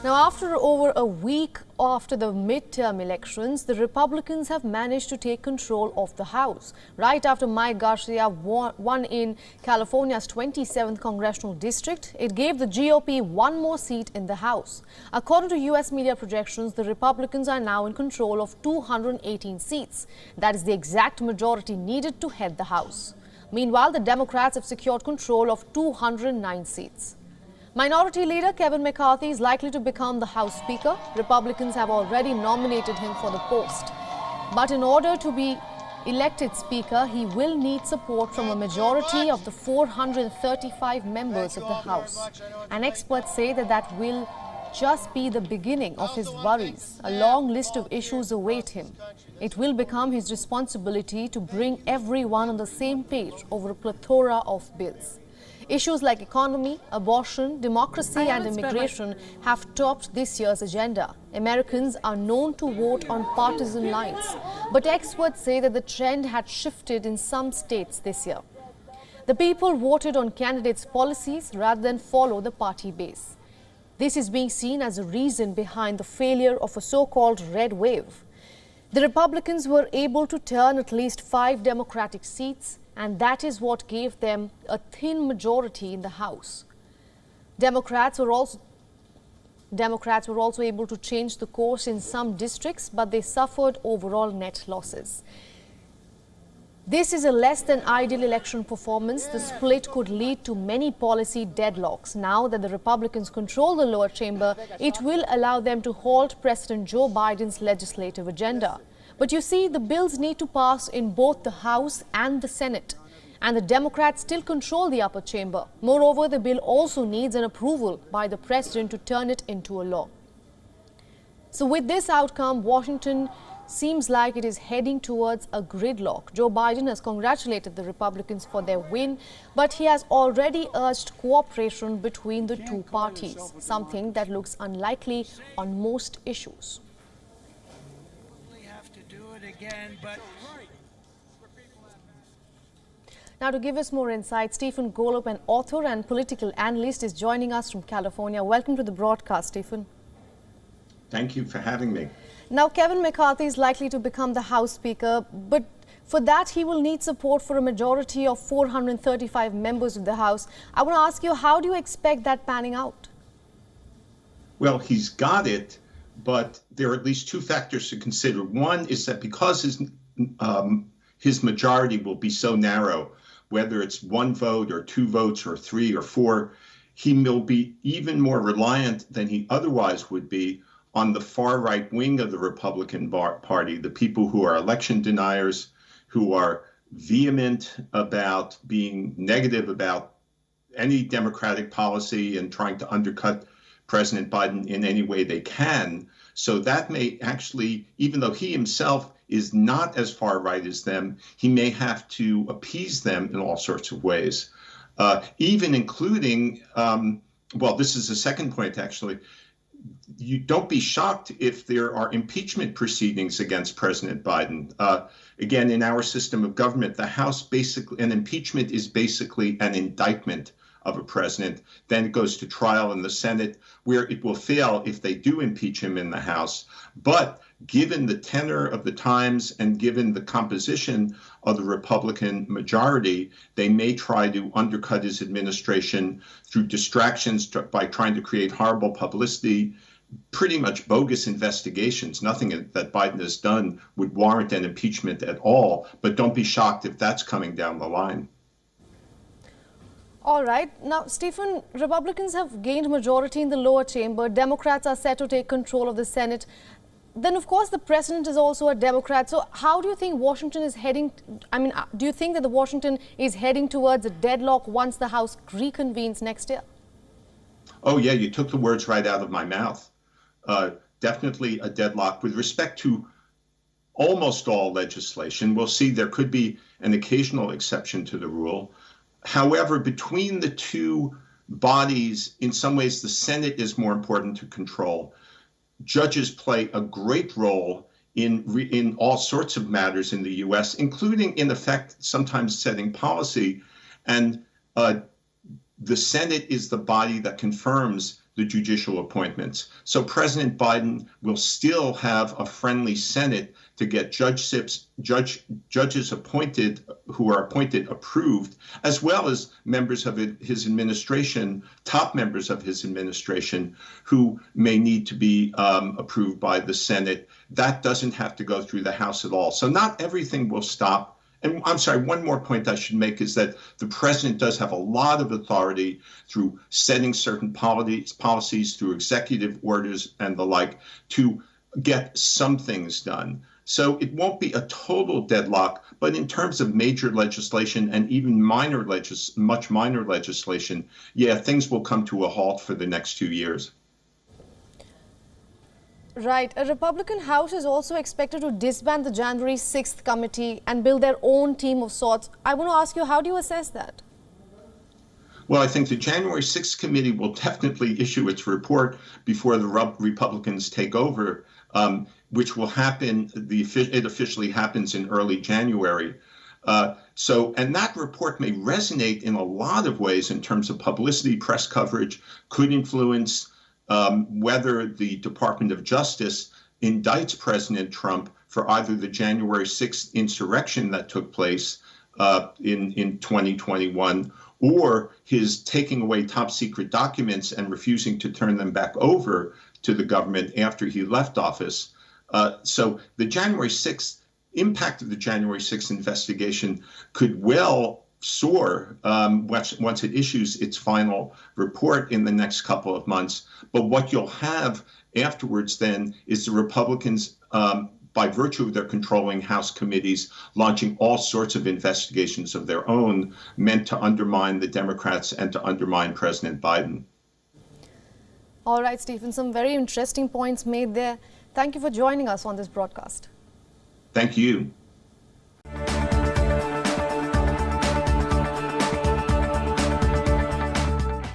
Now, after over a week after the midterm elections, the Republicans have managed to take control of the House. Right after Mike Garcia won in California's 27th congressional district, it gave the GOP one more seat in the House. According to U.S. media projections, the Republicans are now in control of 218 seats. That is the exact majority needed to head the House. Meanwhile, the Democrats have secured control of 209 seats. Minority Leader Kevin McCarthy is likely to become the House Speaker. Republicans have already nominated him for the post. But in order to be elected Speaker, he will need support from a majority of the 435 members of the House. And experts say that will just be the beginning of his worries. A long list of issues await him. It will become his responsibility to bring everyone on the same page over a plethora of bills. Issues like economy, abortion, democracy and immigration have topped this year's agenda. Americans are known to vote on partisan lines, but experts say that the trend had shifted in some states this year. The people voted on candidates' policies rather than follow the party base. This is being seen as a reason behind the failure of a so-called red wave. The Republicans were able to turn at least 5 Democratic seats, and that is what gave them a thin majority in the House. Democrats were also able to change the course in some districts, but they suffered overall net losses. This is a less than ideal election performance. The split could lead to many policy deadlocks. Now that the Republicans control the lower chamber, it will allow them to halt President Joe Biden's legislative agenda. But you see, the bills need to pass in both the House and the Senate. And the Democrats still control the upper chamber. Moreover, the bill also needs an approval by the president to turn it into a law. So with this outcome, Washington seems like it is heading towards a gridlock. Joe Biden has congratulated the Republicans for their win, but he has already urged cooperation between the two parties, something that looks unlikely on most issues. Now, to give us more insight, Stephen Golub, an author and political analyst, is joining us from California. Welcome to the broadcast, Stephen. Thank you for having me. Now, Kevin McCarthy is likely to become the House Speaker, but for that he will need support for a majority of 435 members of the House. I want to ask you, how do you expect that panning out? Well, he's got it, but there are at least 2 factors to consider. One is that because his majority will be so narrow, whether it's 1 vote or 2 votes or 3 or 4, he will be even more reliant than he otherwise would be on the far right wing of the Republican Party, the people who are election deniers, who are vehement about being negative about any Democratic policy and trying to undercut President Biden in any way they can. So that may actually, even though he himself is not as far right as them, he may have to appease them in all sorts of ways, even including, well, this is the second point, actually. You don't be shocked if there are impeachment proceedings against President Biden. Again, in our system of government, the House basically, an impeachment is basically an indictment of a president. Then it goes to trial in the Senate, where it will fail if they do impeach him in the House. But given the tenor of the times and given the composition of the Republican majority, they may try to undercut his administration through distractions by trying to create horrible publicity, pretty much bogus investigations. Nothing that Biden has done would warrant an impeachment at all. But don't be shocked if that's coming down the line. All right. Now, Stephen, Republicans have gained majority in the lower chamber. Democrats are set to take control of the Senate. Then, of course, the president is also a Democrat. So how do you think Washington is heading? Do you think that the Washington is heading towards a deadlock once the House reconvenes next year? Oh, yeah, you took the words right out of my mouth. Definitely a deadlock. With respect to almost all legislation, we'll see there could be an occasional exception to the rule. However, between the two bodies, in some ways, the Senate is more important to control. Judges play a great role in all sorts of matters in the U.S., including, in effect, sometimes setting policy. And the Senate is the body that confirms the the judicial appointments. So President Biden will still have a friendly Senate to get judges appointed, who are appointed approved, as well as members of his administration, top members of his administration, who may need to be approved by the Senate. That doesn't have to go through the House at all. So not everything will stop. And I'm sorry, one more point I should make is that the president does have a lot of authority through setting certain policies, through executive orders and the like, to get some things done. So it won't be a total deadlock, but in terms of major legislation and even much minor legislation, yeah, things will come to a halt for the next 2 years. Right. A Republican House is also expected to disband the January 6th committee and build their own team of sorts. I want to ask you, how do you assess that? Well, I think the January 6th committee will definitely issue its report before the Republicans take over, which will happen, it officially happens in early January. And that report may resonate in a lot of ways in terms of publicity, press coverage, could influence whether the Department of Justice indicts President Trump for either the January 6th insurrection that took place in 2021 or his taking away top secret documents and refusing to turn them back over to the government after he left office. So the January 6th impact of the January 6th investigation could well soar once it issues its final report in the next couple of months. But what you'll have afterwards then is the Republicans, by virtue of their controlling House committees, launching all sorts of investigations of their own meant to undermine the Democrats and to undermine President Biden. All right, Stephen, some very interesting points made there. Thank you for joining us on this broadcast. Thank you.